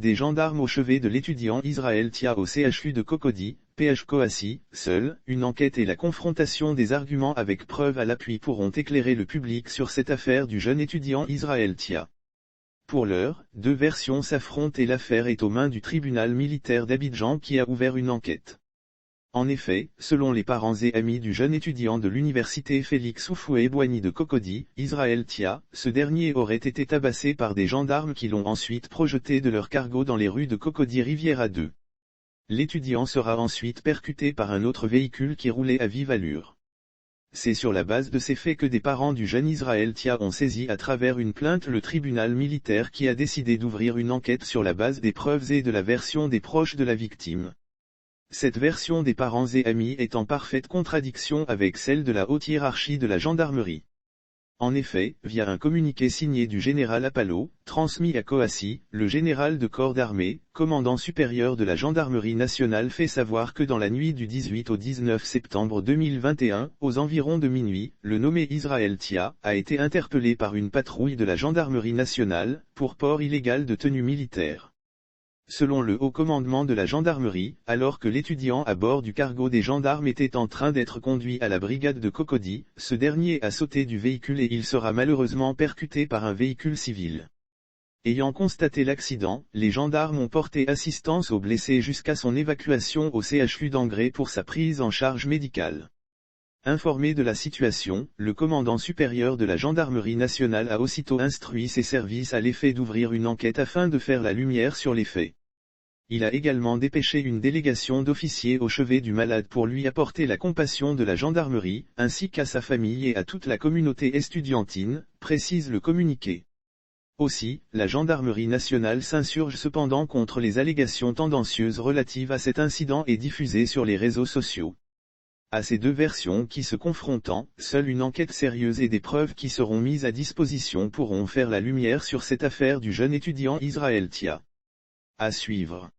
des gendarmes au chevet de l'étudiant Israël Tia au CHU de Cocody, PH Coassi. Seule une enquête et la confrontation des arguments avec preuves à l'appui pourront éclairer le public sur cette affaire du jeune étudiant Israël Tia. Pour l'heure, deux versions s'affrontent et l'affaire est aux mains du tribunal militaire d'Abidjan qui a ouvert une enquête. En effet, selon les parents et amis du jeune étudiant de l'université Félix Houphouët-Boigny de Cocody, Israël Tia, ce dernier aurait été tabassé par des gendarmes qui l'ont ensuite projeté de leur cargo dans les rues de Cocody-Riviera 2. L'étudiant sera ensuite percuté par un autre véhicule qui roulait à vive allure. C'est sur la base de ces faits que des parents du jeune Israël Tia ont saisi à travers une plainte le tribunal militaire qui a décidé d'ouvrir une enquête sur la base des preuves et de la version des proches de la victime. Cette version des parents et amis est en parfaite contradiction avec celle de la haute hiérarchie de la gendarmerie. En effet, via un communiqué signé du général Apallo, transmis à Coassi, le général de corps d'armée, commandant supérieur de la gendarmerie nationale fait savoir que dans la nuit du 18 au 19 septembre 2021, aux environs de minuit, le nommé Israël Tia a été interpellé par une patrouille de la gendarmerie nationale, pour port illégal de tenue militaire. Selon le haut commandement de la gendarmerie, alors que l'étudiant à bord du cargo des gendarmes était en train d'être conduit à la brigade de Cocody, ce dernier a sauté du véhicule et il sera malheureusement percuté par un véhicule civil. Ayant constaté l'accident, les gendarmes ont porté assistance au blessé jusqu'à son évacuation au CHU d'Angré pour sa prise en charge médicale. Informé de la situation, le commandant supérieur de la gendarmerie nationale a aussitôt instruit ses services à l'effet d'ouvrir une enquête afin de faire la lumière sur les faits. Il a également dépêché une délégation d'officiers au chevet du malade pour lui apporter la compassion de la gendarmerie, ainsi qu'à sa famille et à toute la communauté estudiantine, précise le communiqué. Aussi, la gendarmerie nationale s'insurge cependant contre les allégations tendancieuses relatives à cet incident et diffusées sur les réseaux sociaux. À ces deux versions qui se confrontant, seule une enquête sérieuse et des preuves qui seront mises à disposition pourront faire la lumière sur cette affaire du jeune étudiant Israël Tia. À suivre.